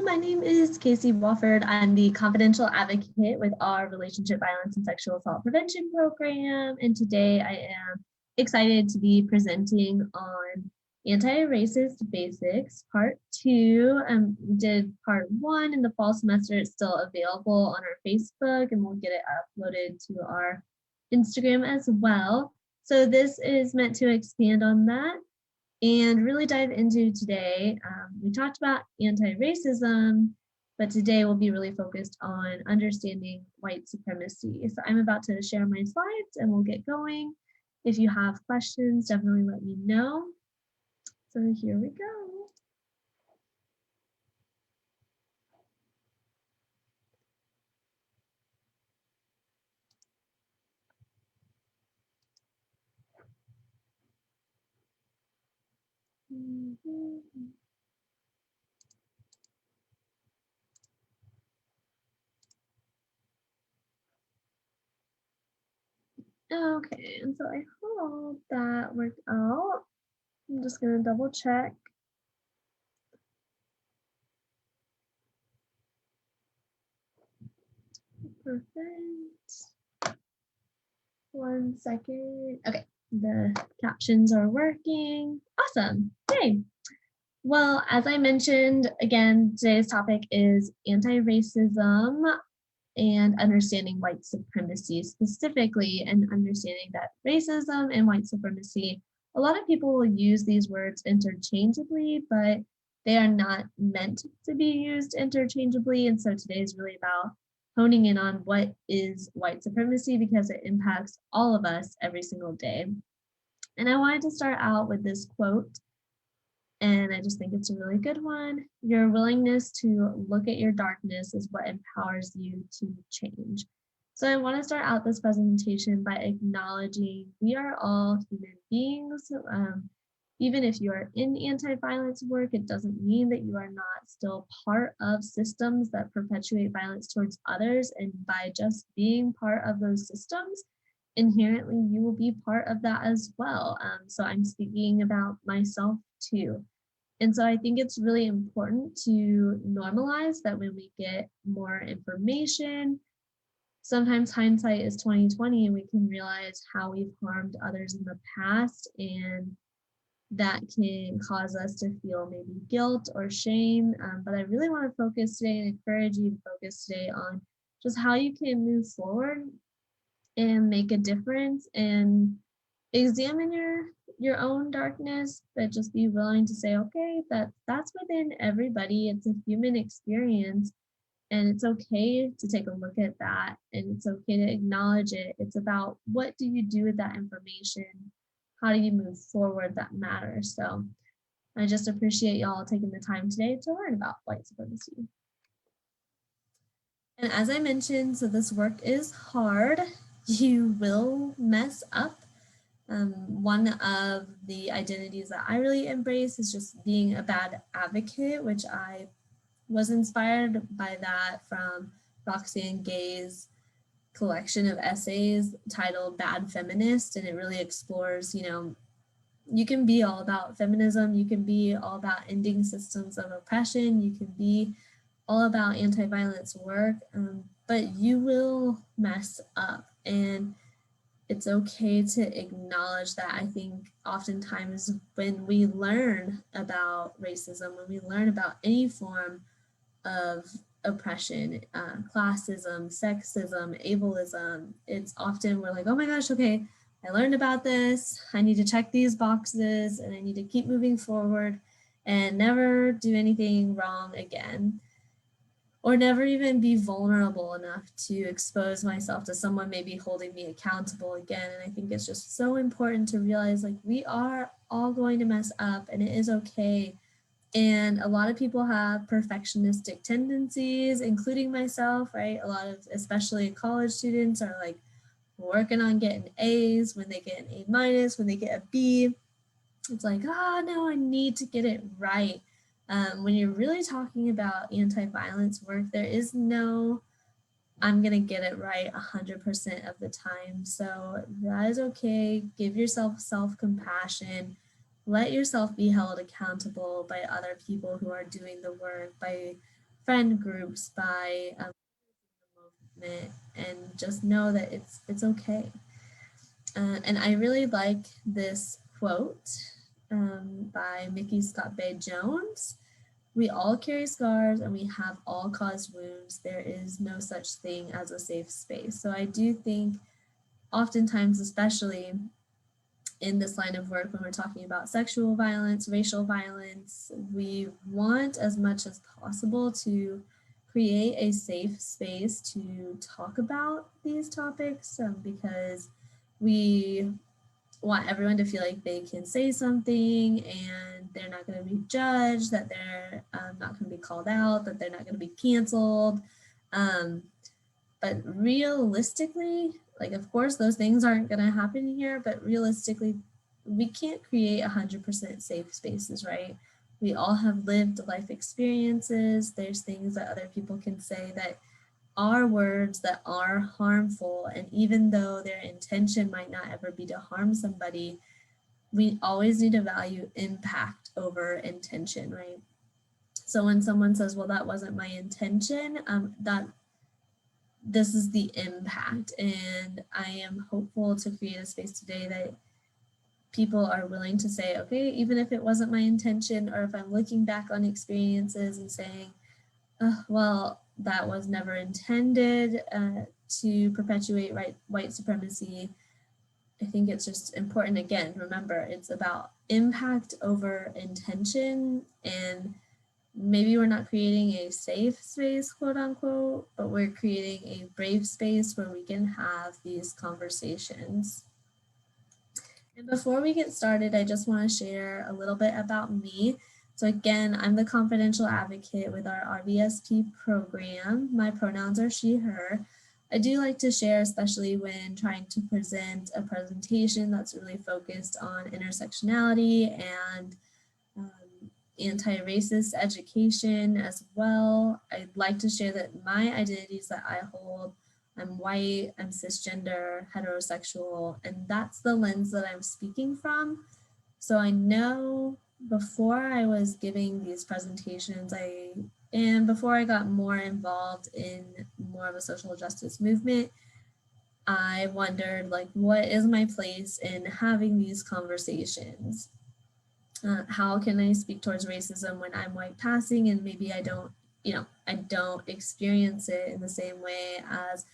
my name is Casey Wofford. I'm the confidential advocate with our Relationship Violence and Sexual Assault Prevention Program. And today I am excited to be presenting on Anti-Racist Basics, Part 2. We did Part 1 in the fall semester. It's still available on our Facebook, and we'll get it uploaded to our Instagram as well. So this is meant to expand on that and really dive into today. We talked about anti-racism, but today we'll be really focused on understanding white supremacy. So I'm about to share my slides and we'll get going. If you have questions, definitely let me know. So here we go. Okay, and so I hope that worked out. I'm just gonna double check. Perfect. 1 second. Okay, the captions are working. Awesome. Yay. Well, as I mentioned, again, today's topic is anti-racism and understanding white supremacy specifically, and understanding that racism and white supremacy, a lot of people will use these words interchangeably, but they are not meant to be used interchangeably. And so today is really about honing in on what is white supremacy, because it impacts all of us every single day. And I wanted to start out with this quote, and I just think it's a really good one. Your willingness to look at your darkness is what empowers you to change. So I want to start out this presentation by acknowledging we are all human beings. Even if you are in anti-violence work, it doesn't mean that you are not still part of systems that perpetuate violence towards others. And by just being part of those systems, inherently you will be part of that as well. So I'm speaking about myself too. And so I think it's really important to normalize that when we get more information, sometimes hindsight is 2020, and we can realize how we've harmed others in the past, and that can cause us to feel maybe guilt or shame. But I really want to focus today and encourage you to focus today on just how you can move forward and make a difference, and examine your own darkness, but just be willing to say, okay, that's within everybody. It's a human experience, and it's okay to take a look at that, and it's okay to acknowledge it. It's about what do you do with that information? How do you move forward? That matters. So I just appreciate y'all taking the time today to learn about white supremacy. And as I mentioned, so this work is hard. You will mess up. One of the identities that I really embrace is just being a bad advocate, which I was inspired by that from Roxane Gay's collection of essays titled Bad Feminist. And it really explores, you can be all about feminism, you can be all about ending systems of oppression, you can be all about anti-violence work, but you will mess up. And it's okay to acknowledge that. I think oftentimes when we learn about racism, when we learn about any form of oppression, classism, sexism, ableism, it's often we're like, oh my gosh, okay, I learned about this. I need to check these boxes and I need to keep moving forward and never do anything wrong again. Or never even be vulnerable enough to expose myself to someone maybe holding me accountable again. And I think it's just so important to realize, like, we are all going to mess up and it is okay. And a lot of people have perfectionistic tendencies, including myself, right? A lot of, especially college students, are like working on getting A's. When they get an A minus, when they get a B, it's like, oh no, I need to get it right. When you're really talking about anti-violence work, there is no, I'm going to get it right 100% of the time. So that is okay. Give yourself self-compassion. Let yourself be held accountable by other people who are doing the work, by friend groups, by the movement, and just know that it's okay. And I really like this quote by Mickey Scott Bay Jones. We all carry scars and we have all caused wounds. There is no such thing as a safe space. So I do think oftentimes, especially in this line of work, when we're talking about sexual violence, racial violence, we want as much as possible to create a safe space to talk about these topics, because we want everyone to feel like they can say something and they're not going to be judged, that they're not going to be called out, that they're not going to be canceled. Um, but realistically, like, of course, those things aren't going to happen here, but realistically, we can't create 100% safe spaces, right? We all have lived life experiences. There's things that other people can say that are words that are harmful. And even though their intention might not ever be to harm somebody, we always need to value impact over intention, right? So when someone says, well, that wasn't my intention, that this is the impact. And I am hopeful to create a space today that people are willing to say, okay, even if it wasn't my intention, or if I'm looking back on experiences and saying, oh, well, that was never intended to perpetuate white supremacy. I think it's just important, again, remember, it's about impact over intention. And maybe we're not creating a safe space, quote unquote, but we're creating a brave space where we can have these conversations. And before we get started, I just want to share a little bit about me. So again, I'm the confidential advocate with our RVSP program. My pronouns are she, her. I do like to share, especially when trying to present a presentation that's really focused on intersectionality and anti-racist education as well. I'd like to share that my identities that I hold, I'm white, I'm cisgender, heterosexual, and that's the lens that I'm speaking from. So I know before I was giving these presentations, and before I got more involved in more of a social justice movement, I wondered, like, what is my place in having these conversations? How can I speak towards racism when I'm white passing and maybe I don't experience it in the same way as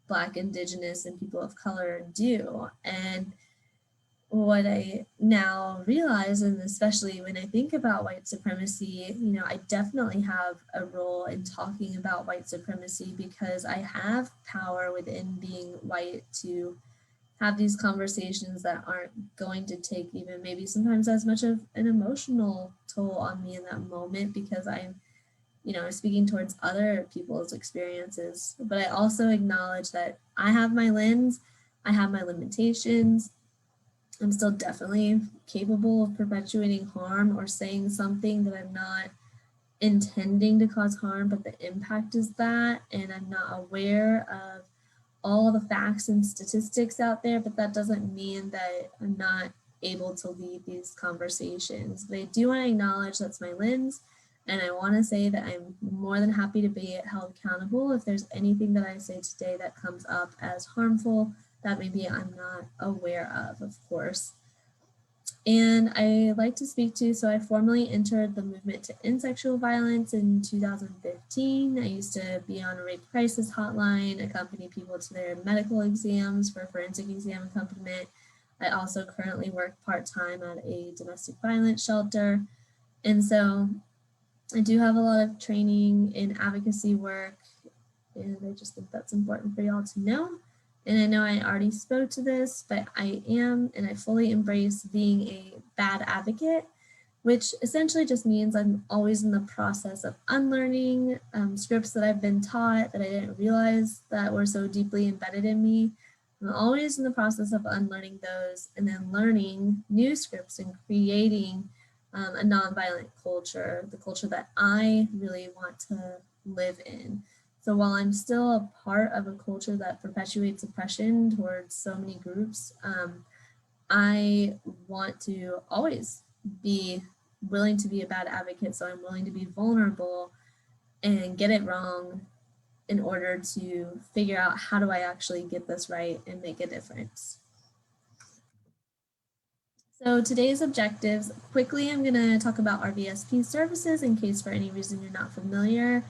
Black, Indigenous, and people of color do? And what I now realize, and especially when I think about white supremacy, I definitely have a role in talking about white supremacy because I have power within being white to have these conversations that aren't going to take even maybe sometimes as much of an emotional toll on me in that moment, because I'm, speaking towards other people's experiences. But I also acknowledge that I have my lens, I have my limitations. I'm still definitely capable of perpetuating harm or saying something that I'm not intending to cause harm, but the impact is that, and I'm not aware of all the facts and statistics out there, but that doesn't mean that I'm not able to lead these conversations. But I do want to acknowledge that's my lens, and I want to say that I'm more than happy to be held accountable if there's anything that I say today that comes up as harmful that maybe I'm not aware of course. And I like to speak to, so I formally entered the movement to end sexual violence in 2015. I used to be on a rape crisis hotline, accompany people to their medical exams for forensic exam accompaniment. I also currently work part-time at a domestic violence shelter. And so I do have a lot of training in advocacy work, and I just think that's important for y'all to know. And I know I already spoke to this, but I am, and I fully embrace being a bad advocate, which essentially just means I'm always in the process of unlearning scripts that I've been taught that I didn't realize that were so deeply embedded in me. I'm always in the process of unlearning those and then learning new scripts and creating a nonviolent culture, the culture that I really want to live in. So while I'm still a part of a culture that perpetuates oppression towards so many groups, I want to always be willing to be a bad advocate. So I'm willing to be vulnerable and get it wrong in order to figure out how do I actually get this right and make a difference. So today's objectives, quickly I'm going to talk about RVSP services in case for any reason you're not familiar.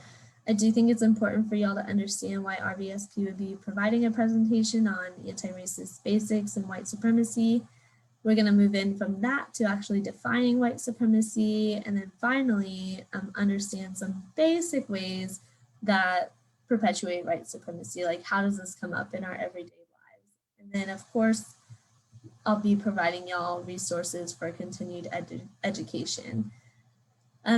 I do think it's important for y'all to understand why RVSP would be providing a presentation on anti-racist basics and white supremacy. We're going to move in from that to actually defining white supremacy, and then finally understand some basic ways that perpetuate white supremacy, like how does this come up in our everyday lives. And then of course, I'll be providing y'all resources for continued education.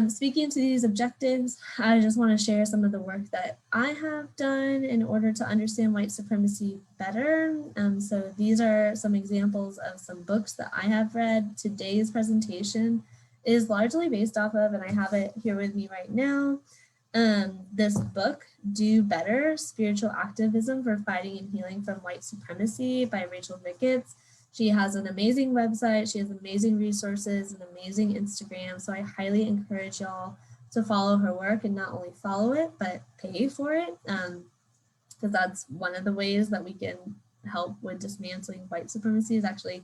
Speaking to these objectives, I just want to share some of the work that I have done in order to understand white supremacy better. So these are some examples of some books that I have read. Today's presentation is largely based off of, and I have it here with me right now, this book, Do Better, Spiritual Activism for Fighting and Healing from White Supremacy by Rachel Ricketts. She has an amazing website. She has amazing resources and amazing Instagram. So I highly encourage y'all to follow her work and not only follow it, but pay for it. Because that's one of the ways that we can help with dismantling white supremacy is actually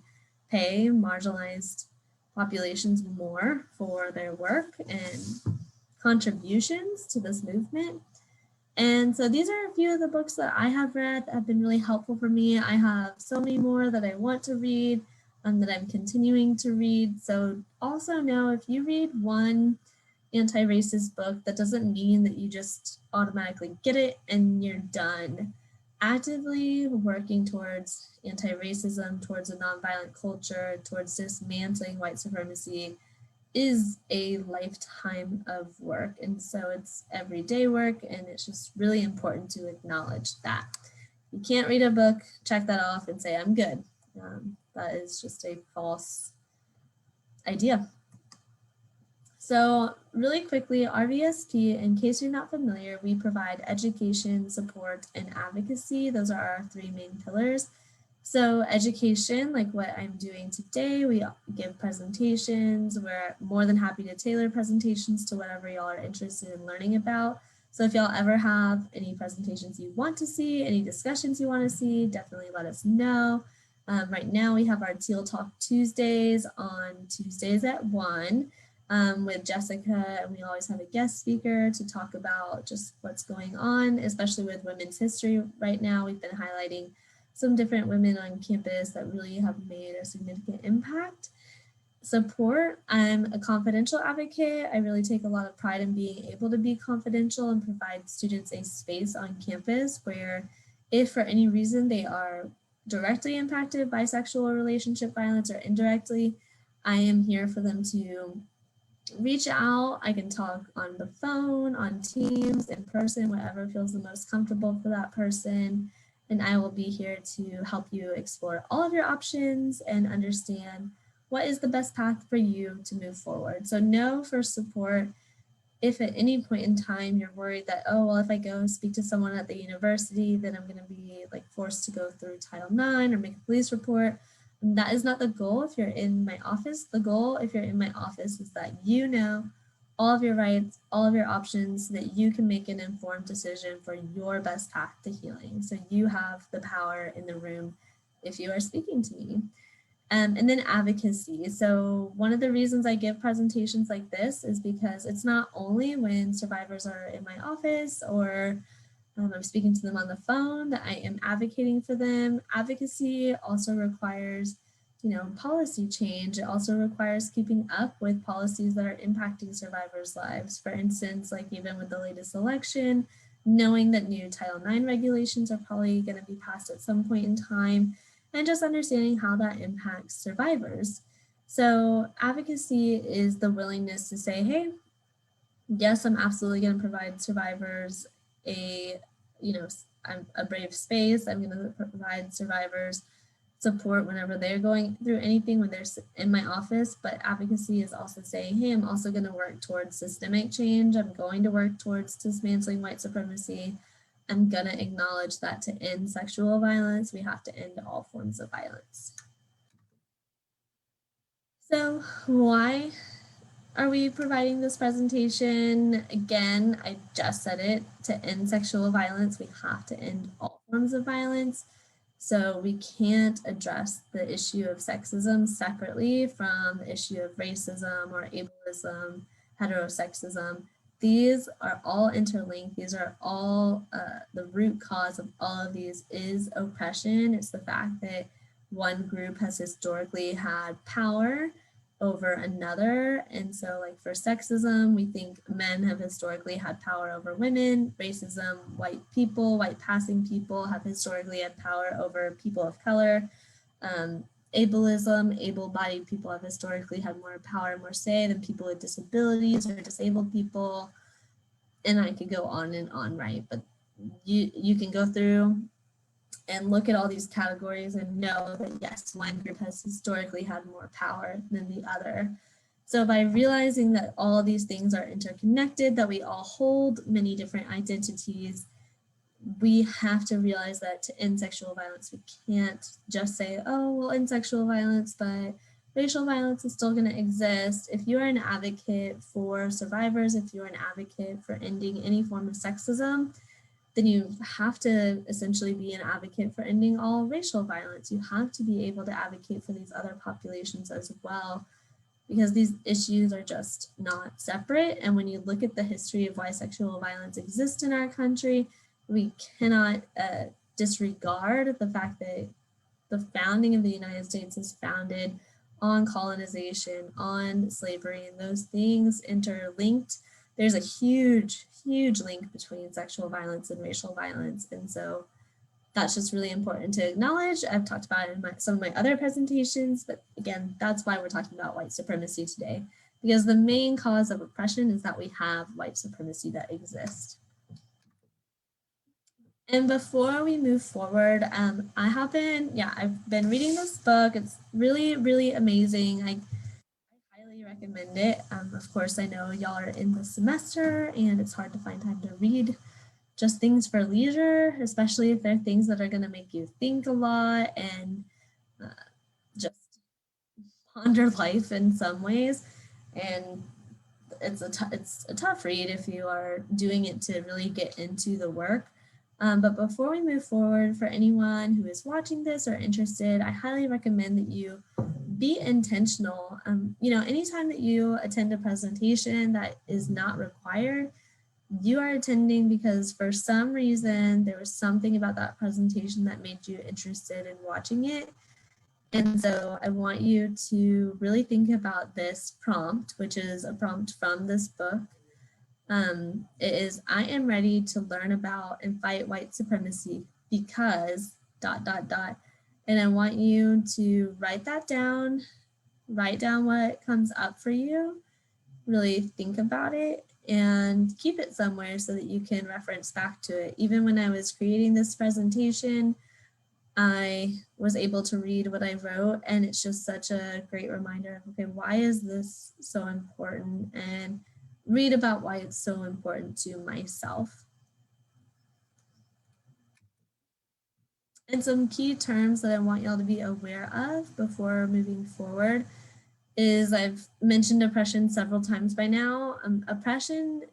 pay marginalized populations more for their work and contributions to this movement. And so these are a few of the books that I have read that have been really helpful for me. I have so many more that I want to read, that I'm continuing to read. So also know if you read one anti-racist book, that doesn't mean that you just automatically get it and you're done. Actively working towards anti-racism, towards a nonviolent culture, towards dismantling white supremacy is a lifetime of work. And so it's everyday work, and it's just really important to acknowledge that. You can't read a book, check that off, and say, I'm good. That is just a false idea. So really quickly, RVSP, in case you're not familiar, we provide education, support, and advocacy. Those are our three main pillars. So education, like what I'm doing today, we give presentations. We're more than happy to tailor presentations to whatever y'all are interested in learning about. So if y'all ever have any presentations you want to see, any discussions you want to see, definitely let us know. Right now we have our Teal Talk Tuesdays on Tuesdays at 1 with Jessica, and we always have a guest speaker to talk about just what's going on, especially with women's history right now. We've been highlighting some different women on campus that really have made a significant impact. Support, I'm a confidential advocate. I really take a lot of pride in being able to be confidential and provide students a space on campus where if for any reason they are directly impacted by sexual relationship violence or indirectly, I am here for them to reach out. I can talk on the phone, on Teams, in person, whatever feels the most comfortable for that person. And I will be here to help you explore all of your options and understand what is the best path for you to move forward. So know for support, if at any point in time you're worried that, oh, well, if I go speak to someone at the university, then I'm going to be like forced to go through Title IX or make a police report. And that is not the goal if you're in my office. The goal if you're in my office is that you know all of your rights, all of your options, so that you can make an informed decision for your best path to healing. So you have the power in the room if you are speaking to me. And then advocacy. So one of the reasons I give presentations like this is because it's not only when survivors are in my office or I'm speaking to them on the phone that I am advocating for them. Advocacy also requires, policy change. It also requires keeping up with policies that are impacting survivors' lives. For instance, like even with the latest election, knowing that new Title IX regulations are probably going to be passed at some point in time, and just understanding how that impacts survivors. So advocacy is the willingness to say, hey, yes, I'm absolutely going to provide survivors I'm a brave space. I'm going to provide survivors support whenever they're going through anything when they're in my office. But advocacy is also saying, hey, I'm also going to work towards systemic change. I'm going to work towards dismantling white supremacy. I'm going to acknowledge that to end sexual violence, we have to end all forms of violence. So why are we providing this presentation? Again, I just said it, to end sexual violence, we have to end all forms of violence. So we can't address the issue of sexism separately from the issue of racism or ableism, heterosexism. These are all interlinked. These are all, the root cause of all of these is oppression. It's the fact that one group has historically had power over another. And so like for sexism, we think men have historically had power over women. Racism, white people, white passing people have historically had power over people of color. Ableism, able-bodied people have historically had more power and more say than people with disabilities or disabled people. And I could go on and on, right? But you can go through and look at all these categories and know that yes, one group has historically had more power than the other. So by realizing that all of these things are interconnected, that we all hold many different identities, we have to realize that to end sexual violence, we can't just say, oh, we'll end sexual violence, but racial violence is still going to exist. If you are an advocate for survivors, if you're an advocate for ending any form of sexism, then you have to essentially be an advocate for ending all racial violence. You have to be able to advocate for these other populations as well, because these issues are just not separate. And when you look at the history of why sexual violence exists in our country, we cannot disregard the fact that the founding of the United States is founded on colonization, on slavery, and those things interlinked. There's a huge, huge link between sexual violence and racial violence. And so that's just really important to acknowledge. I've talked about it in some of my other presentations, but again, that's why we're talking about white supremacy today, because the main cause of oppression is that we have white supremacy that exists. And before we move forward, I've been reading this book. It's really, really amazing. I highly recommend it. Of course, I know y'all are in the semester and it's hard to find time to read just things for leisure, especially if they're things that are going to make you think a lot and just ponder life in some ways. And it's a tough read if you are doing it to really get into the work. But before we move forward, for anyone who is watching this or interested, I highly recommend that you be intentional. Anytime that you attend a presentation that is not required, you are attending because for some reason there was something about that presentation that made you interested in watching it. And so I want you to really think about this prompt, which is a prompt from this book. It is, I am ready to learn about and fight white supremacy because ... And I want you to write that down, write down what comes up for you, really think about it and keep it somewhere so that you can reference back to it. Even when I was creating this presentation, I was able to read what I wrote, and it's just such a great reminder of, okay, why is this so important? And read about why it's so important to myself. And some key terms that I want y'all to be aware of before moving forward is, I've mentioned oppression several times by now. Oppression,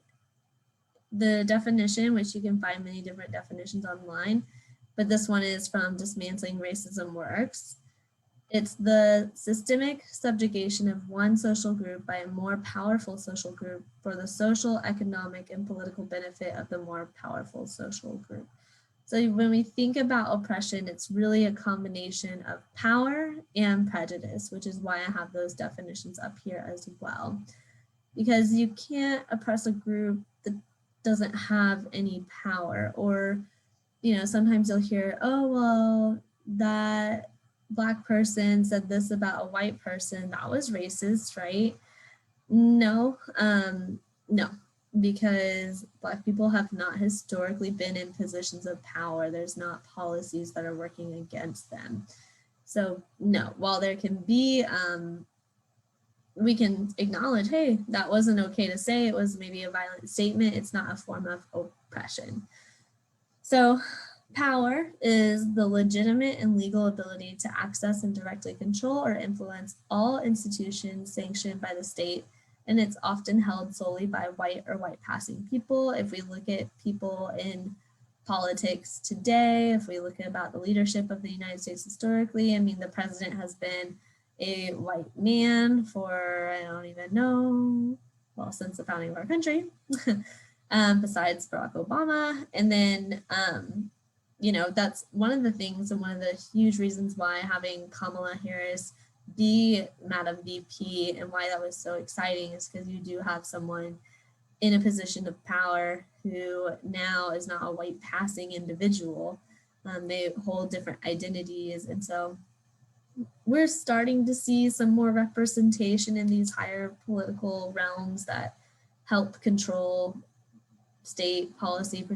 the definition, which you can find many different definitions online, but this one is from Dismantling Racism Works. It's the systemic subjugation of one social group by a more powerful social group for the social, economic, and political benefit of the more powerful social group. So when we think about oppression, it's really a combination of power and prejudice, which is why I have those definitions up here as well. Because you can't oppress a group that doesn't have any power, or, sometimes you'll hear, oh, well, that Black person said this about a white person, that was racist, right? No, no, because Black people have not historically been in positions of power. There's not policies that are working against them. So no, while there can be, we can acknowledge, hey, that wasn't okay to say, it was maybe a violent statement, it's not a form of oppression. So power is the legitimate and legal ability to access and directly control or influence all institutions sanctioned by the state and it's often held solely by white or white passing people. If we look at people in politics today, if we look at about the leadership of the United States historically, I mean, the president has been a white man for, I don't even know, well, since the founding of our country, besides Barack Obama. And then, you know, that's one of the things and one of the huge reasons why having Kamala Harris be Madam VP and why that was so exciting is because you do have someone in a position of power who now is not a white passing individual. They hold different identities. And so we're starting to see some more representation in these higher political realms that help control state policy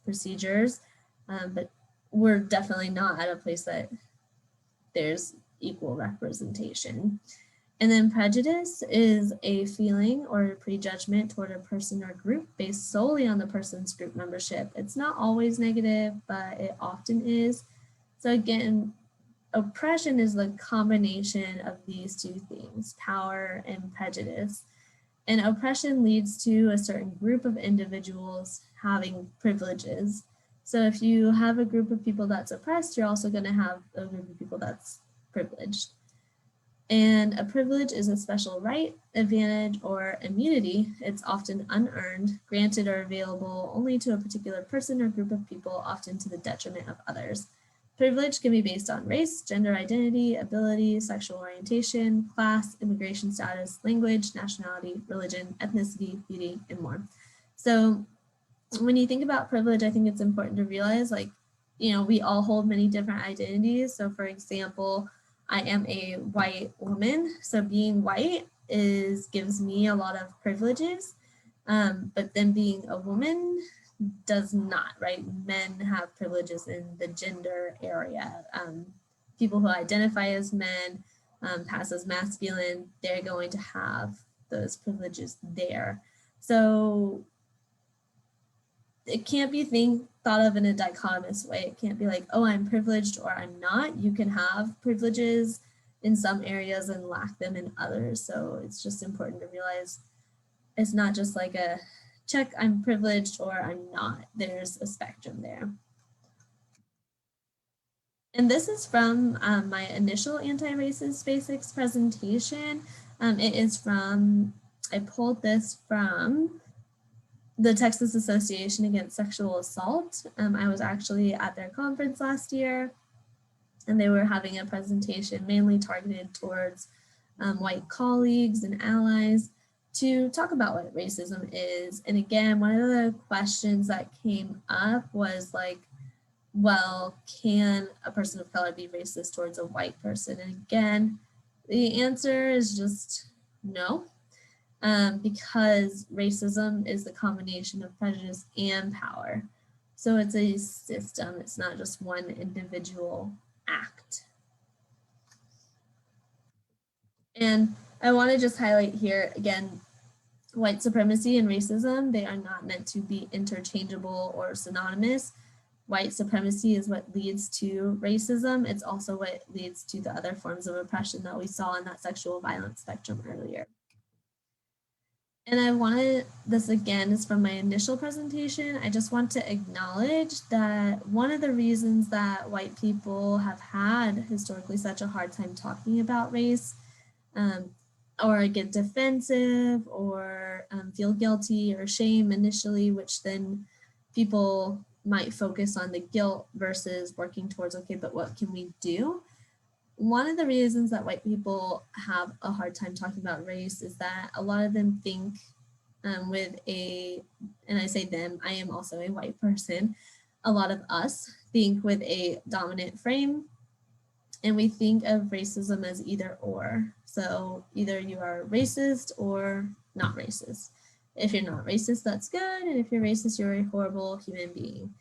procedures. But we're definitely not at a place that there's equal representation. And then prejudice is a feeling or a prejudgment toward a person or group based solely on the person's group membership. It's not always negative, but it often is. So again, oppression is the combination of these two things, power and prejudice. And oppression leads to a certain group of individuals having privileges. So if you have a group of people that's oppressed, you're also going to have a group of people that's privileged. And a privilege is a special right, advantage, or immunity. It's often unearned, granted, or available only to a particular person or group of people, often to the detriment of others. Privilege can be based on race, gender identity, ability, sexual orientation, class, immigration status, language, nationality, religion, ethnicity, beauty, and more. So when you think about privilege, I think it's important to realize, like, you know, we all hold many different identities. So for example, I am a white woman, so being white gives me a lot of privileges, but then being a woman does not, right? Men have privileges in the gender area. People who identify as men, pass as masculine, they're going to have those privileges there. So it can't be thought of in a dichotomous way. It can't be like, oh, I'm privileged or I'm not. You can have privileges in some areas and lack them in others. So it's just important to realize it's not just like a check, I'm privileged or I'm not. There's a spectrum there. And this is from my initial anti-racist basics presentation. It is from, I pulled this from the Texas Association Against Sexual Assault. I was actually at their conference last year, and they were having a presentation mainly targeted towards white colleagues and allies to talk about what racism is. And again, one of the questions that came up was like, well, can a person of color be racist towards a white person? And again, the answer is just no. Because racism is the combination of prejudice and power. So it's a system, it's not just one individual act. And I want to just highlight here again, white supremacy and racism, they are not meant to be interchangeable or synonymous. White supremacy is what leads to racism. It's also what leads to the other forms of oppression that we saw in that sexual violence spectrum earlier. And I wanted, this again is from my initial presentation, I just want to acknowledge that one of the reasons that white people have had historically such a hard time talking about race, or get defensive or feel guilty or shame initially, which then people might focus on the guilt versus working towards, okay, but what can we do? One of the reasons that white people have a hard time talking about race is that a lot of them think with a, and I say them, I am also a white person, a lot of us think with a dominant frame, and we think of racism as either or. So either you are racist or not racist. If you're not racist, that's good, and if you're racist, you're a horrible human being.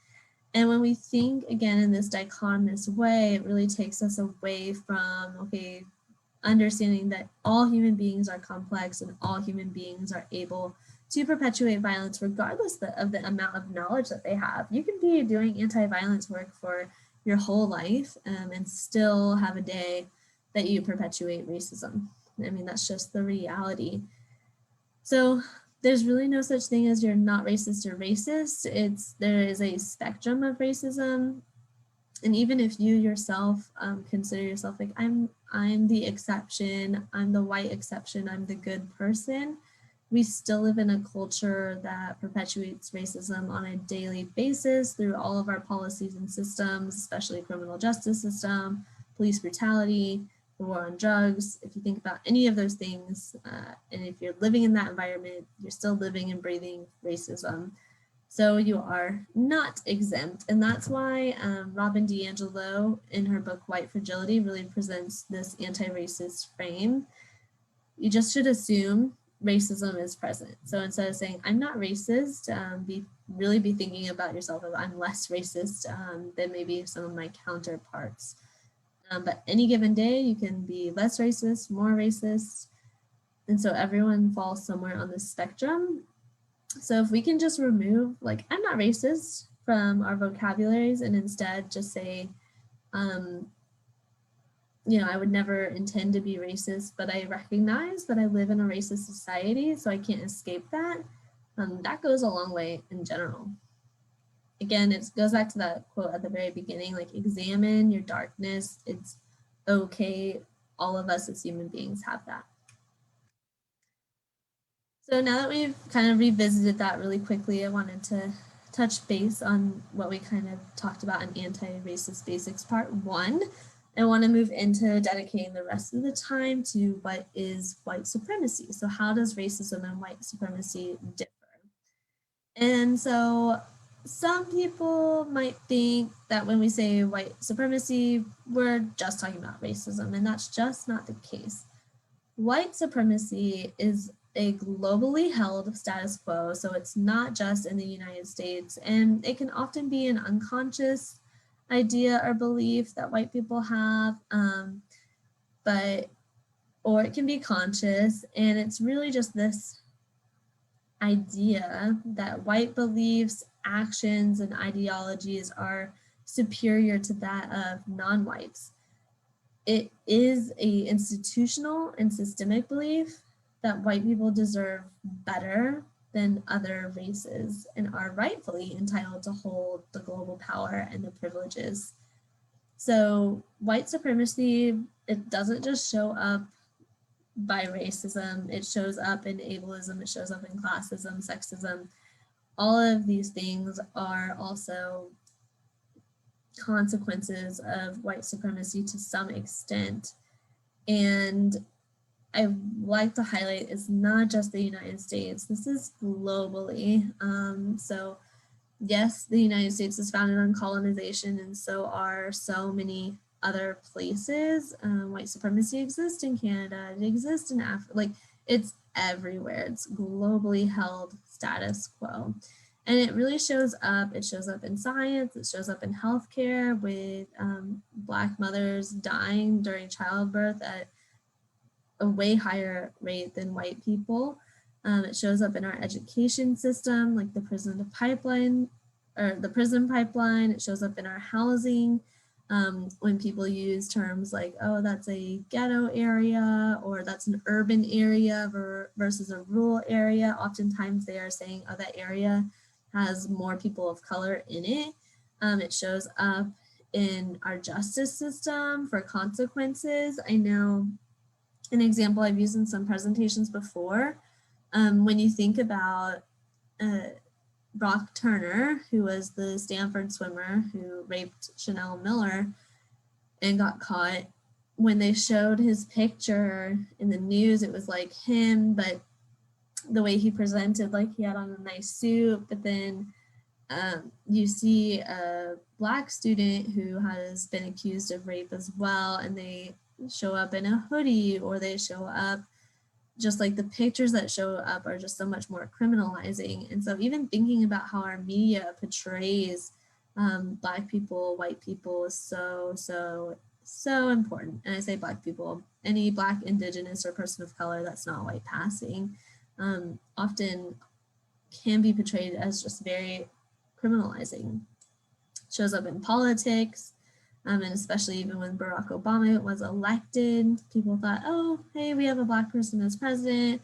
And when we think, again, in this dichotomous way, it really takes us away from, okay, understanding that all human beings are complex and all human beings are able to perpetuate violence regardless of the amount of knowledge that they have. You can be doing anti-violence work for your whole life and still have a day that you perpetuate racism. I mean, that's just the reality. So there's really no such thing as you're not racist or racist. There is a spectrum of racism. And even if you yourself consider yourself like I'm the exception, I'm the white exception, I'm the good person, we still live in a culture that perpetuates racism on a daily basis through all of our policies and systems, especially criminal justice system, police brutality, the war on drugs. If you think about any of those things, and if you're living in that environment, you're still living and breathing racism. So you are not exempt. And that's why Robin DiAngelo in her book, White Fragility, really presents this anti-racist frame. You just should assume racism is present. So instead of saying, I'm not racist, really be thinking about yourself as I'm less racist than maybe some of my counterparts. But any given day, you can be less racist, more racist. And so everyone falls somewhere on the spectrum. So if we can just remove, like, I'm not racist from our vocabularies and instead just say, I would never intend to be racist, but I recognize that I live in a racist society, so I can't escape that. That goes a long way in general. Again, it goes back to that quote at the very beginning, like, examine your darkness. It's okay. All of us as human beings have that. So now that we've kind of revisited that really quickly, I wanted to touch base on what we kind of talked about in Anti-Racist Basics Part 1. I want to move into dedicating the rest of the time to what is white supremacy. So how does racism and white supremacy differ? And so some people might think that when we say white supremacy, we're just talking about racism, and that's just not the case. White supremacy is a globally held status quo, so it's not just in the United States, and it can often be an unconscious idea or belief that white people have, or it can be conscious, and it's really just this idea that white beliefs, actions, and ideologies are superior to that of non-whites. It is an institutional and systemic belief that white people deserve better than other races and are rightfully entitled to hold the global power and the privileges. So white supremacy, it doesn't just show up by racism, it shows up in ableism, it shows up in classism, sexism. All of these things are also consequences of white supremacy to some extent. And I like to highlight it's not just the United States, this is globally. So yes, the United States is founded on colonization, and so are so many other places. White supremacy exists in Canada, it exists in Africa, like it's everywhere. It's globally held status quo. And it really shows up in science, it shows up in healthcare with Black mothers dying during childbirth at a way higher rate than white people. It shows up in our education system, like the prison pipeline. It shows up in our housing. When people use terms like, oh, that's a ghetto area, or that's an urban area versus a rural area, oftentimes they are saying, oh, that area has more people of color in it. It shows up in our justice system for consequences. I know an example I've used in some presentations before, when you think about Brock Turner, who was the Stanford swimmer who raped Chanel Miller and got caught, when they showed his picture in the news, it was like him, but the way he presented, like he had on a nice suit, but then you see a Black student who has been accused of rape as well, and they show up in a hoodie, or they show up just like the pictures that show up are just so much more criminalizing. And so even thinking about how our media portrays Black people, white people is so important. And I say Black people, any Black, Indigenous, or person of color that's not white passing often can be portrayed as just very criminalizing. Shows up in politics, and especially even when Barack Obama was elected, people thought, oh, hey, we have a Black person as president.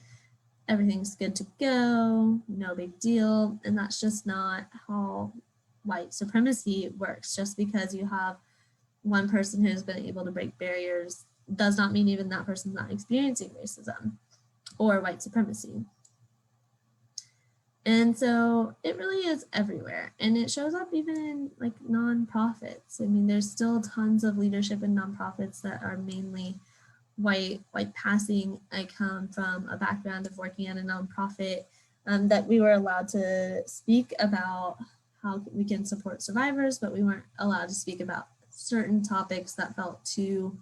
everything's good to go, no big deal. And that's just not how white supremacy works. Just because you have one person who's been able to break barriers does not mean even that person's not experiencing racism or white supremacy. And so it really is everywhere, and it shows up even in like nonprofits. I mean, there's still tons of leadership in nonprofits that are mainly white passing. I come from a background of working at a nonprofit that we were allowed to speak about how we can support survivors, but we weren't allowed to speak about certain topics that felt too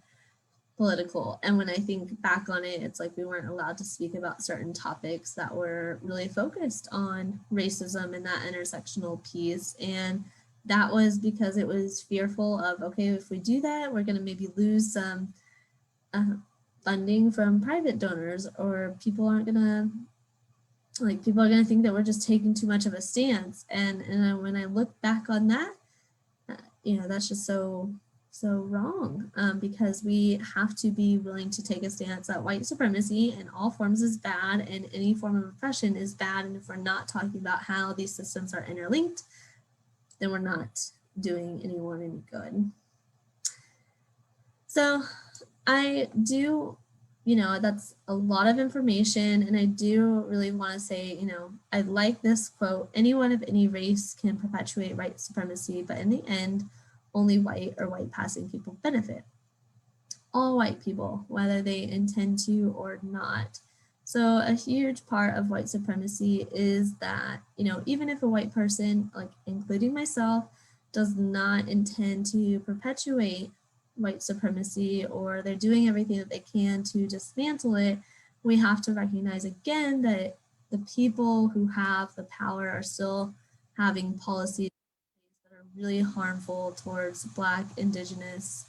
political. And when I think back on it, it's like we weren't allowed to speak about certain topics that were really focused on racism and that intersectional piece. And that was because it was fearful of, okay, if we do that, we're going to maybe lose some funding from private donors, or people aren't going to, like, people are going to think that we're just taking too much of a stance. And when I look back on that, you know, that's just so wrong, because we have to be willing to take a stance that white supremacy in all forms is bad and any form of oppression is bad. And if we're not talking about how these systems are interlinked, then we're not doing anyone any good. So I do, you know, that's a lot of information, and I do really want to say, you know, I like this quote: anyone of any race can perpetuate white supremacy, but in the end, only white or white passing people benefit. All white people, whether they intend to or not. So a huge part of white supremacy is that, you know, even if a white person, like including myself, does not intend to perpetuate white supremacy, or they're doing everything that they can to dismantle it, we have to recognize again that the people who have the power are still having policies that are really harmful towards Black, Indigenous,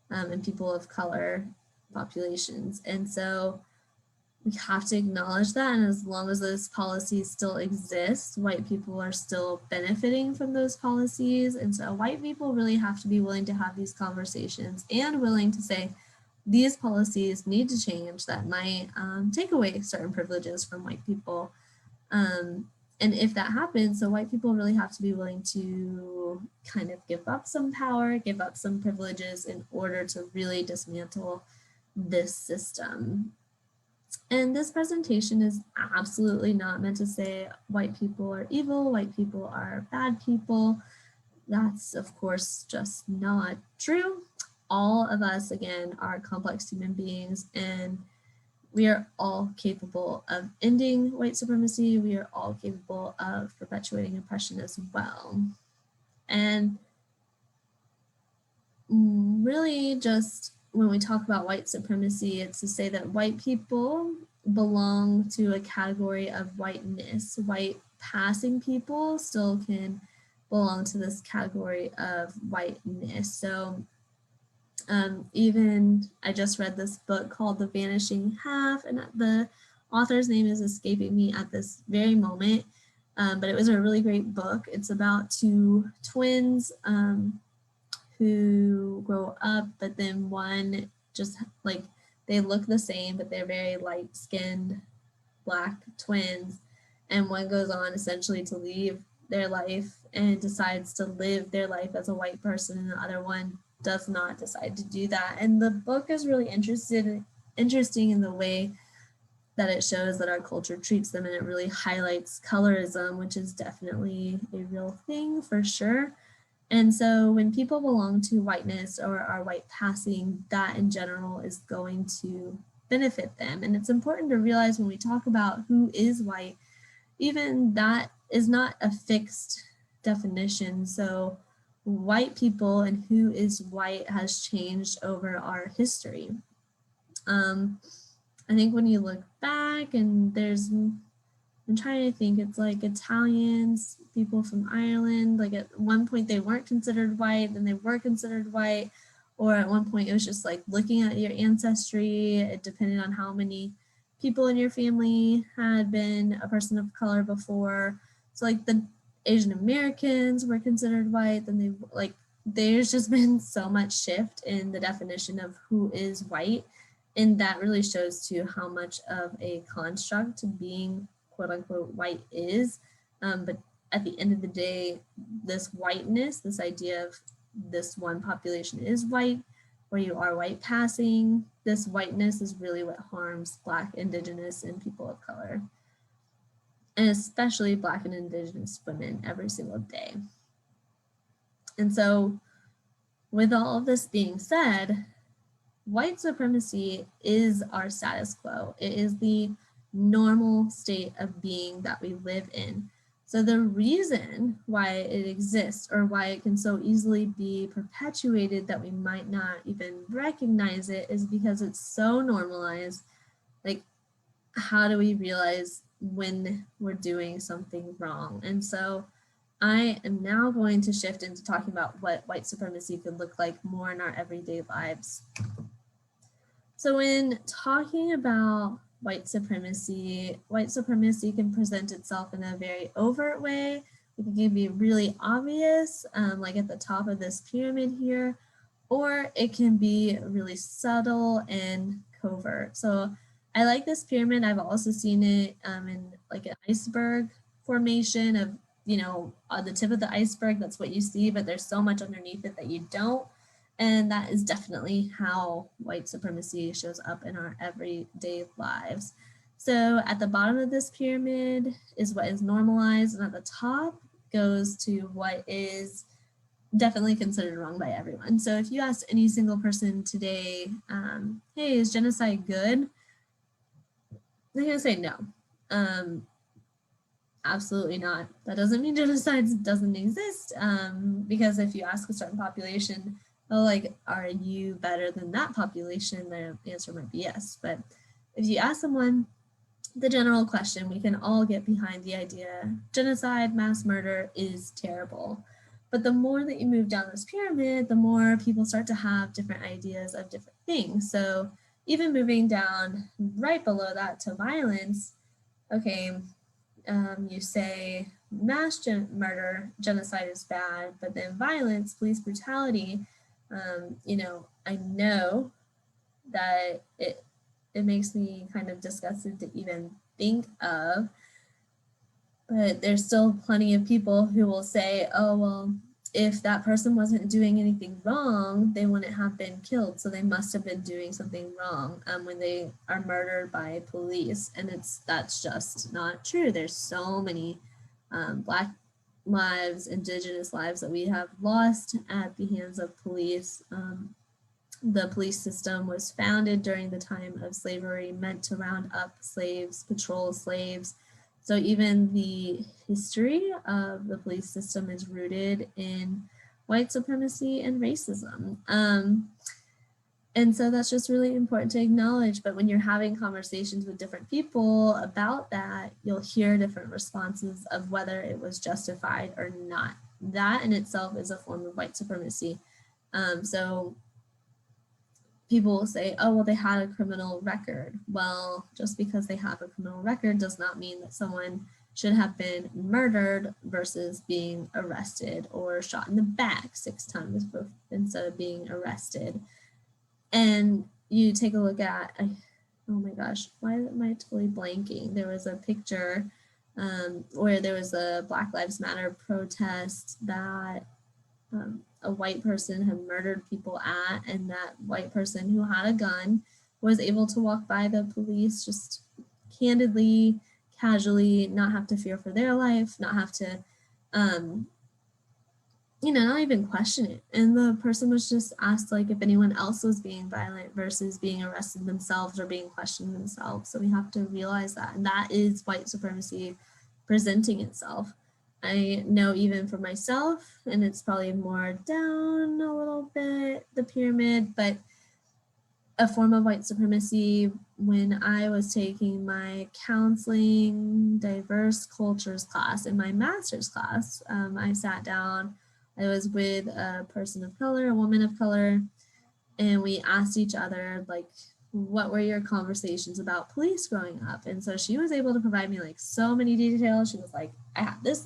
and people of color populations. And so we have to acknowledge that. And as long as those policies still exist, white people are still benefiting from those policies. And so white people really have to be willing to have these conversations and willing to say, these policies need to change that might take away certain privileges from white people. And if that happens, so white people really have to be willing to kind of give up some power, give up some privileges in order to really dismantle this system. And this presentation is absolutely not meant to say white people are evil, white people are bad people. That's, of course, just not true. All of us, again, are complex human beings, and we are all capable of ending white supremacy. We are all capable of perpetuating oppression as well. And really, just when we talk about white supremacy, it's to say that white people belong to a category of whiteness. White passing people still can belong to this category of whiteness. So even I just read this book called The Vanishing Half, and the author's name is escaping me at this very moment, but it was a really great book. It's about two twins who grow up, but then one just, like, they look the same, but they're very light-skinned Black twins, and one goes on essentially to leave their life and decides to live their life as a white person, and the other one does not decide to do that. And the book is really interesting in the way that it shows that our culture treats them, and it really highlights colorism, which is definitely a real thing for sure. And so when people belong to whiteness or are white passing, that in general is going to benefit them. And it's important to realize when we talk about who is white, even that is not a fixed definition. So white people and who is white has changed over our history. I think when you look back, and I'm trying to think, it's like Italians, people from Ireland, like at one point they weren't considered white, then they were considered white, or at one point it was just like looking at your ancestry, it depended on how many people in your family had been a person of color before. So like the Asian Americans were considered white, then there's just been so much shift in the definition of who is white. And that really shows too how much of a construct being quote unquote white is. But at the end of the day, this whiteness, this idea of this one population is white, or you are white passing, this whiteness is really what harms Black, Indigenous, and people of color, and especially Black and Indigenous women every single day. And so, with all of this being said, white supremacy is our status quo. It is the normal state of being that we live in. So the reason why it exists, or why it can so easily be perpetuated that we might not even recognize it, is because it's so normalized. Like, how do we realize when we're doing something wrong? And so I am now going to shift into talking about what white supremacy could look like more in our everyday lives. So when talking about white supremacy can present itself in a very overt way. It can be really obvious, like at the top of this pyramid here, or it can be really subtle and covert. So I like this pyramid. I've also seen it in like an iceberg formation of, on the tip of the iceberg, that's what you see, but there's so much underneath it that you don't. And that is definitely how white supremacy shows up in our everyday lives. So at the bottom of this pyramid is what is normalized, and at the top goes to what is definitely considered wrong by everyone. So if you ask any single person today, hey, is genocide good? They're gonna say no. Absolutely not. That doesn't mean genocide doesn't exist, because if you ask a certain population, oh, like, are you better than that population? The answer might be yes. But if you ask someone the general question, we can all get behind the idea genocide, mass murder is terrible. But the more that you move down this pyramid, the more people start to have different ideas of different things. So even moving down right below that to violence, okay, you say mass murder, genocide is bad, but then violence, police brutality, I know that it makes me kind of disgusted to even think of, but there's still plenty of people who will say, oh, well, if that person wasn't doing anything wrong, they wouldn't have been killed. So they must have been doing something wrong when they are murdered by police. And that's just not true. There's so many Black lives, Indigenous lives that we have lost at the hands of police. The police system was founded during the time of slavery, meant to round up slaves, patrol slaves. So even the history of the police system is rooted in white supremacy and racism. And so that's just really important to acknowledge. But when you're having conversations with different people about that, you'll hear different responses of whether it was justified or not. That in itself is a form of white supremacy. So people will say, oh, well, they had a criminal record. Well, just because they have a criminal record does not mean that someone should have been murdered versus being arrested or shot in the back 6 times instead of being arrested. And you take a look at, oh my gosh, why am I totally blanking? There was a picture where there was a Black Lives Matter protest that a white person had murdered people at, and that white person who had a gun was able to walk by the police just candidly, casually, not have to fear for their life, not have to, not even question it. And the person was just asked like if anyone else was being violent versus being arrested themselves or being questioned themselves. So we have to realize that. And that is white supremacy presenting itself. I know even for myself, and it's probably more down a little bit, the pyramid, but a form of white supremacy when I was taking my counseling diverse cultures class in my master's class. I sat down, I was with a person of color, a woman of color, and we asked each other like, what were your conversations about police growing up? And so she was able to provide me like so many details. She was like, I had this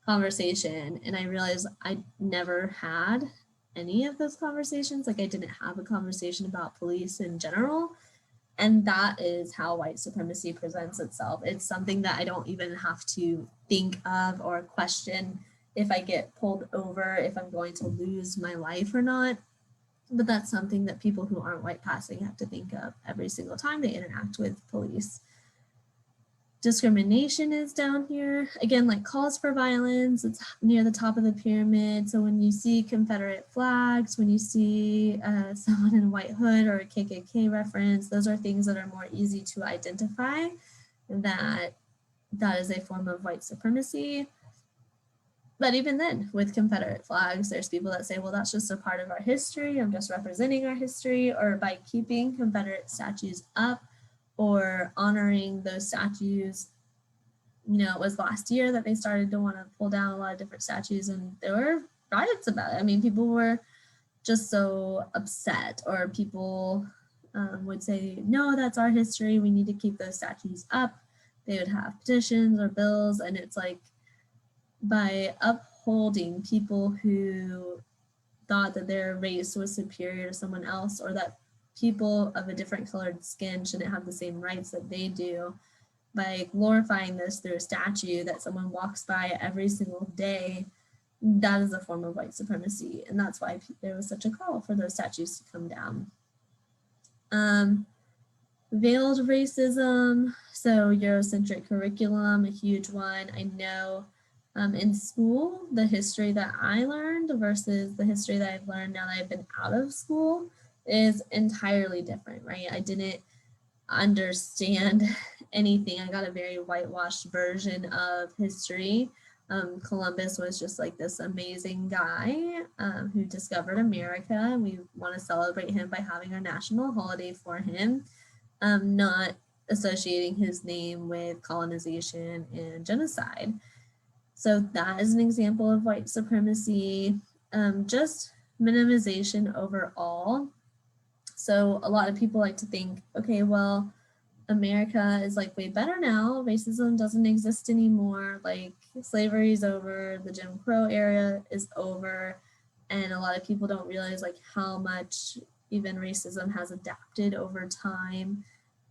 conversation, and I realized I never had. any of those conversations. Like I didn't have a conversation about police in general. And that is how white supremacy presents itself. It's something that I don't even have to think of or question if I get pulled over, if I'm going to lose my life or not. But that's something that people who aren't white passing have to think of every single time they interact with police. Discrimination is down here. Again, like calls for violence, it's near the top of the pyramid. So when you see Confederate flags, when you see someone in a white hood or a KKK reference, those are things that are more easy to identify that is a form of white supremacy. But even then, with Confederate flags, there's people that say, well, that's just a part of our history. I'm just representing our history. Or by keeping Confederate statues up or honoring those statues, you know, it was last year that they started to want to pull down a lot of different statues, and there were riots about it. I mean, people were just so upset, or people would say, no, that's our history. We need to keep those statues up. They would have petitions or bills, and it's like, by upholding people who thought that their race was superior to someone else, or that people of a different colored skin shouldn't have the same rights that they do, by glorifying this through a statue that someone walks by every single day, that is a form of white supremacy. And that's why there was such a call for those statues to come down. Veiled racism, so Eurocentric curriculum, a huge one. I know in school, the history that I learned versus the history that I've learned now that I've been out of school is entirely different, right? I didn't understand anything. I got a very whitewashed version of history. Columbus was just like this amazing guy who discovered America, and we want to celebrate him by having a national holiday for him, not associating his name with colonization and genocide. So that is an example of white supremacy, just minimization overall. So a lot of people like to think, okay, well, America is like way better now. Racism doesn't exist anymore. Like slavery is over, the Jim Crow era is over. And a lot of people don't realize like how much even racism has adapted over time.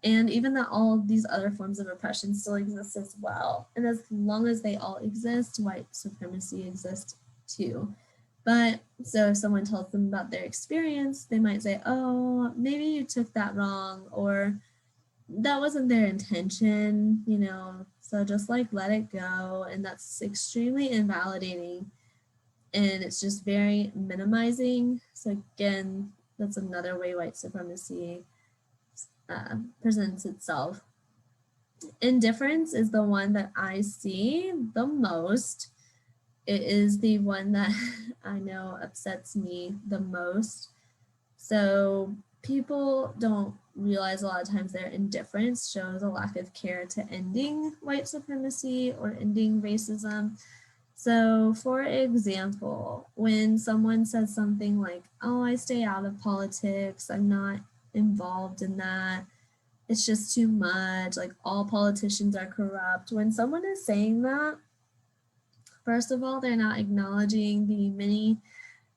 And even that all these other forms of oppression still exist as well. And as long as they all exist, white supremacy exists too. But so if someone tells them about their experience, they might say, oh, maybe you took that wrong, or that wasn't their intention, you know, so just like let it go. And that's extremely invalidating. And it's just very minimizing. So again, that's another way white supremacy presents itself. Indifference is the one that I see the most. It is the one that I know upsets me the most. So people don't realize a lot of times their indifference shows a lack of care to ending white supremacy or ending racism. So for example, when someone says something like, oh, I stay out of politics, I'm not involved in that, it's just too much, like all politicians are corrupt. When someone is saying that, first of all, they're not acknowledging the many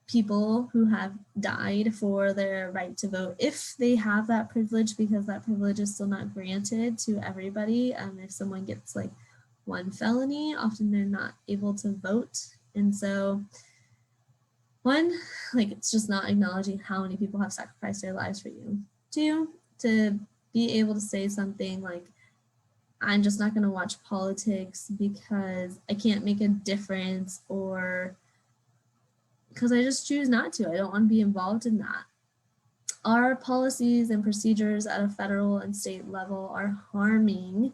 people who have died for their right to vote, if they have that privilege, because that privilege is still not granted to everybody. If someone gets like one felony, often they're not able to vote. And so one, like it's just not acknowledging how many people have sacrificed their lives for you. Two, to be able to say something like, I'm just not going to watch politics because I can't make a difference, or because I just choose not to. I don't want to be involved in that. Our policies and procedures at a federal and state level are harming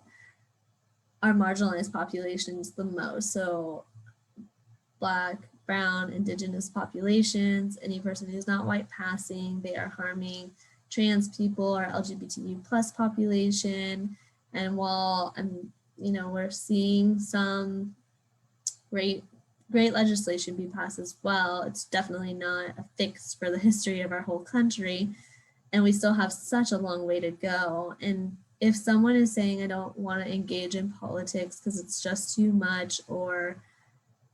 our marginalized populations the most. So Black, Brown, Indigenous populations, any person who's not white passing, they are harming trans people, our LGBTQ plus population. And while we're seeing some great legislation be passed as well, it's definitely not a fix for the history of our whole country. And we still have such a long way to go. And if someone is saying, I don't want to engage in politics because it's just too much, or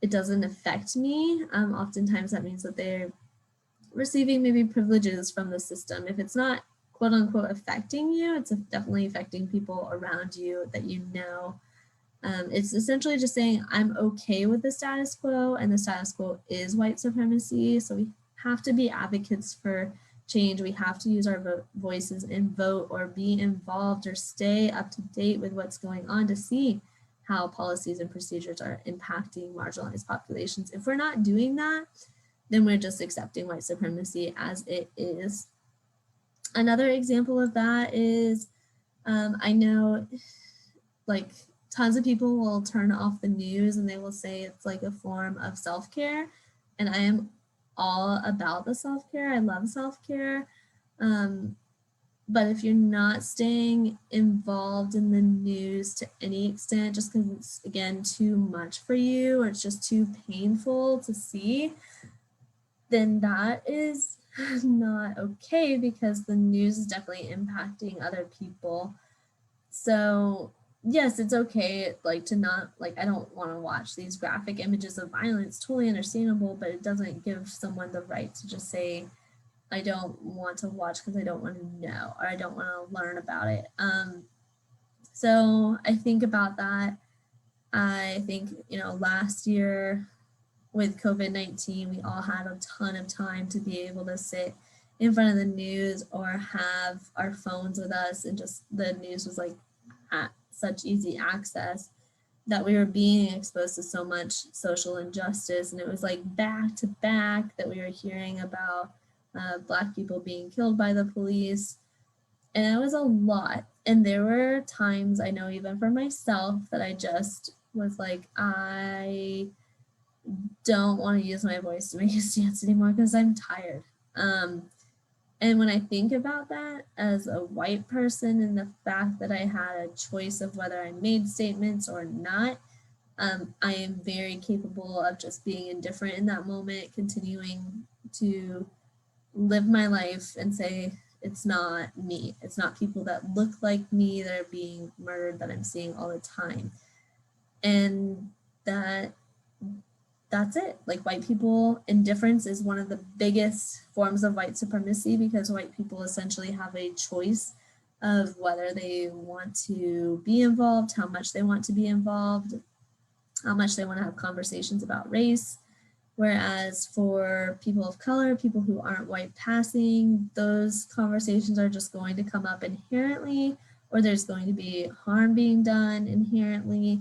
it doesn't affect me, oftentimes that means that they're receiving maybe privileges from the system. If it's not quote unquote affecting you, it's definitely affecting people around you that you know. It's essentially just saying, I'm okay with the status quo, and the status quo is white supremacy. So we have to be advocates for change. We have to use our voices and vote or be involved or stay up to date with what's going on to see how policies and procedures are impacting marginalized populations. If we're not doing that, then we're just accepting white supremacy as it is. Another example of that is, I know like tons of people will turn off the news and they will say it's like a form of self-care. And I am all about the self-care. I love self-care. But if you're not staying involved in the news to any extent, just because it's, again, too much for you or it's just too painful to see, then that is not okay, because the news is definitely impacting other people. So yes, it's okay, like, to not, like, I don't want to watch these graphic images of violence, totally understandable, but it doesn't give someone the right to just say, I don't want to watch because I don't want to know, or I don't want to learn about it. So I think about that. I think, last year with COVID-19, we all had a ton of time to be able to sit in front of the news or have our phones with us, and just the news was like at such easy access that we were being exposed to so much social injustice. And it was like back to back that we were hearing about Black people being killed by the police. And it was a lot. And there were times, I know even for myself, that I just was like, I don't want to use my voice to make a stance anymore because I'm tired. And when I think about that as a white person, and the fact that I had a choice of whether I made statements or not, I am very capable of just being indifferent in that moment, continuing to live my life and say, it's not me. It's not people that look like me that are being murdered that I'm seeing all the time. And that's it. Like, white people, indifference is one of the biggest forms of white supremacy, because white people essentially have a choice of whether they want to be involved, how much they want to be involved, how much they want to have conversations about race. Whereas for people of color, people who aren't white passing, those conversations are just going to come up inherently, or there's going to be harm being done inherently.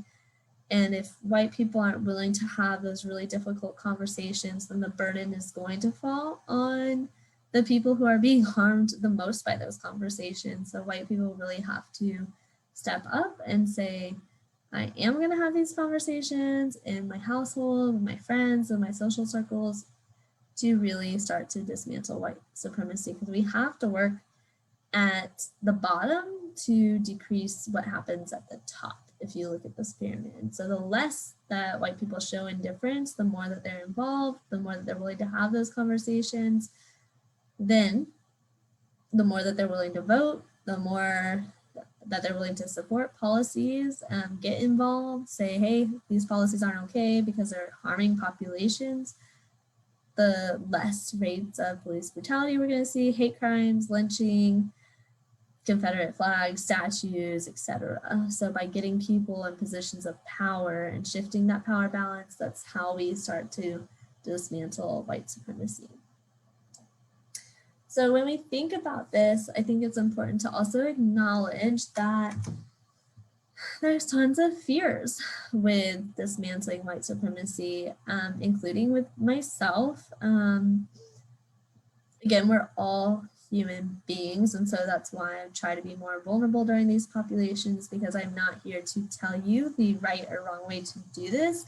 And if white people aren't willing to have those really difficult conversations, then the burden is going to fall on the people who are being harmed the most by those conversations. So white people really have to step up and say, I am going to have these conversations in my household, with my friends, and my social circles, to really start to dismantle white supremacy, because we have to work at the bottom to decrease what happens at the top, if you look at this pyramid. So the less that white people show indifference, the more that they're involved, the more that they're willing to have those conversations, then the more that they're willing to vote, the more that they're willing to support policies, get involved, say, hey, these policies aren't okay because they're harming populations, the less rates of police brutality we're going to see, hate crimes, lynching, Confederate flags, statues, etc. So by getting people in positions of power and shifting that power balance, that's how we start to dismantle white supremacy. So when we think about this, I think it's important to also acknowledge that there's tons of fears with dismantling white supremacy, including with myself. Again, we're all human beings, and so that's why I try to be more vulnerable during these populations, because I'm not here to tell you the right or wrong way to do this.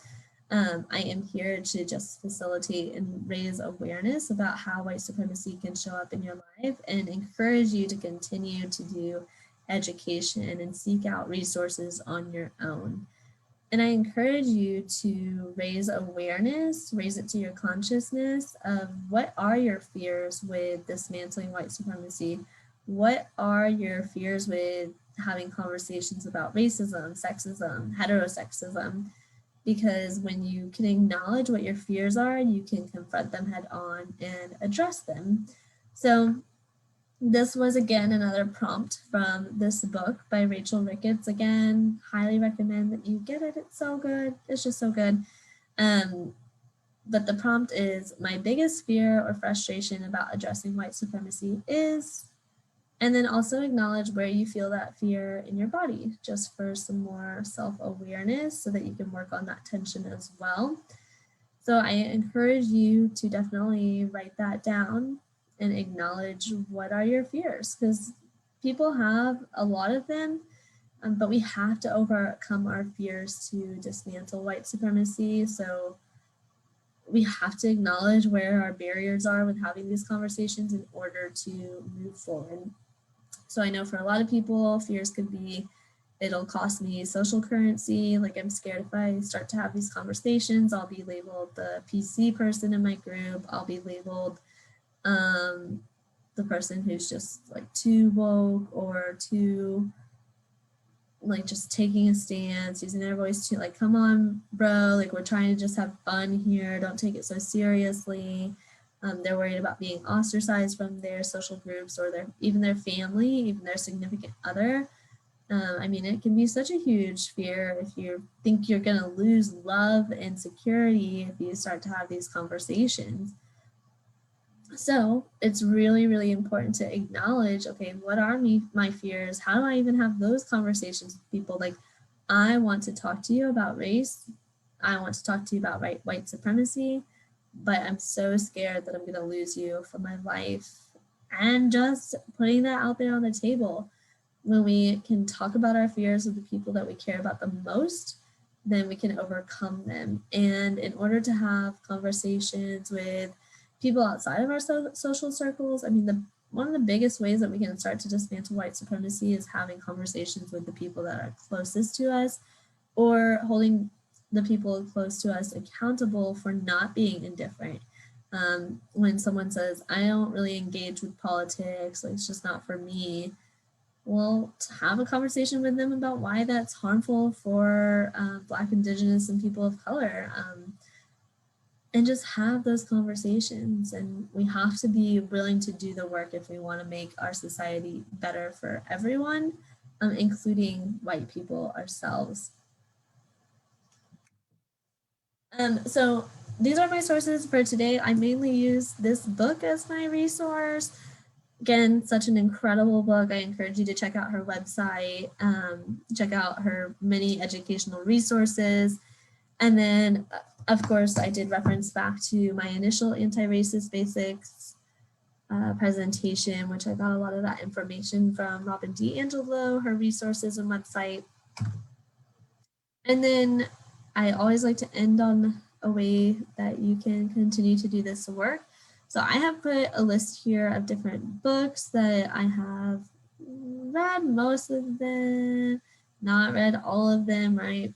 I am here to just facilitate and raise awareness about how white supremacy can show up in your life, and encourage you to continue to do education and seek out resources on your own. And I encourage you to raise awareness, raise it to your consciousness of what are your fears with dismantling white supremacy? What are your fears with having conversations about racism, sexism, heterosexism? because when you can acknowledge what your fears are, you can confront them head on and address them. So this was again another prompt from this book by Rachel Ricketts. Again, highly recommend that you get it. It's so good. It's just so good. But the prompt is, my biggest fear or frustration about addressing white supremacy is, and then also acknowledge where you feel that fear in your body, just for some more self-awareness so that you can work on that tension as well. So I encourage you to definitely write that down and acknowledge what are your fears, because people have a lot of them, but we have to overcome our fears to dismantle white supremacy. So we have to acknowledge where our barriers are with having these conversations in order to move forward. So I know for a lot of people, fears could be, it'll cost me social currency. Like, I'm scared if I start to have these conversations, I'll be labeled the PC person in my group. I'll be labeled the person who's just like too woke or too like just taking a stance, using their voice to like, come on, bro, like we're trying to just have fun here. Don't take it so seriously. They're worried about being ostracized from their social groups or even their family, even their significant other. I mean, it can be such a huge fear if you think you're going to lose love and security if you start to have these conversations. So it's really, really important to acknowledge, okay, what are my fears? How do I even have those conversations with people? Like, I want to talk to you about race. I want to talk to you about white supremacy, but I'm so scared that I'm going to lose you from my life. And just putting that out there on the table. When we can talk about our fears with the people that we care about the most, then we can overcome them. And in order to have conversations with people outside of our social circles, I mean, one of the biggest ways that we can start to dismantle white supremacy is having conversations with the people that are closest to us, or holding the people close to us accountable for not being indifferent. When someone says, I don't really engage with politics, like, it's just not for me, well, to have a conversation with them about why that's harmful for Black, Indigenous, and people of color. And just have those conversations. And we have to be willing to do the work if we want to make our society better for everyone, including white people ourselves. So these are my sources for today. I mainly use this book as my resource. Again, such an incredible book. I encourage you to check out her website, check out her many educational resources. And then, of course, I did reference back to my initial anti-racist basics presentation, which I got a lot of that information from Robin D'Angelo, her resources and website. And then I always like to end on a way that you can continue to do this work. So I have put a list here of different books that I have read most of them, not read all of them, right?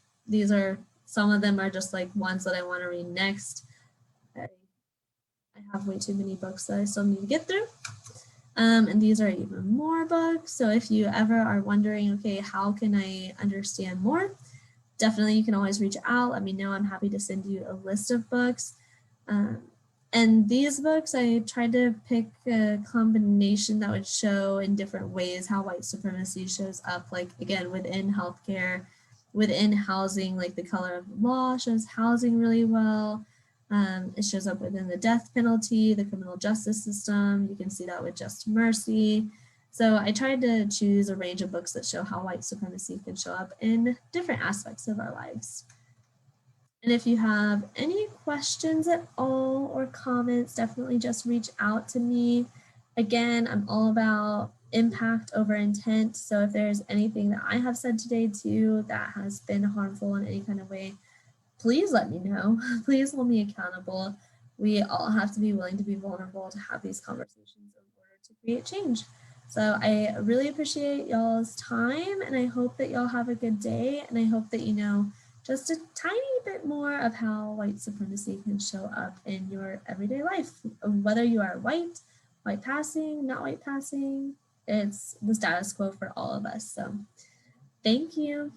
Some of them are just like ones that I want to read next. I have way too many books that I still need to get through. And these are even more books. So if you ever are wondering, okay, how can I understand more? Definitely, you can always reach out. Let me know. I'm happy to send you a list of books. And these books, I tried to pick a combination that would show in different ways how white supremacy shows up, like, again, within healthcare, within housing, like The Color of Law shows housing really well. It shows up within the death penalty, the criminal justice system. You can see that with Just Mercy. So I tried to choose a range of books that show how white supremacy can show up in different aspects of our lives. And if you have any questions at all or comments, definitely just reach out to me. Again, I'm all about impact over intent. So if there's anything that I have said today too that has been harmful in any kind of way, please let me know. Please hold me accountable. We all have to be willing to be vulnerable to have these conversations in order to create change. So I really appreciate y'all's time, and I hope that y'all have a good day, and I hope that you know just a tiny bit more of how white supremacy can show up in your everyday life. Whether you are white passing, not white passing, it's the status quo for all of us. So thank you.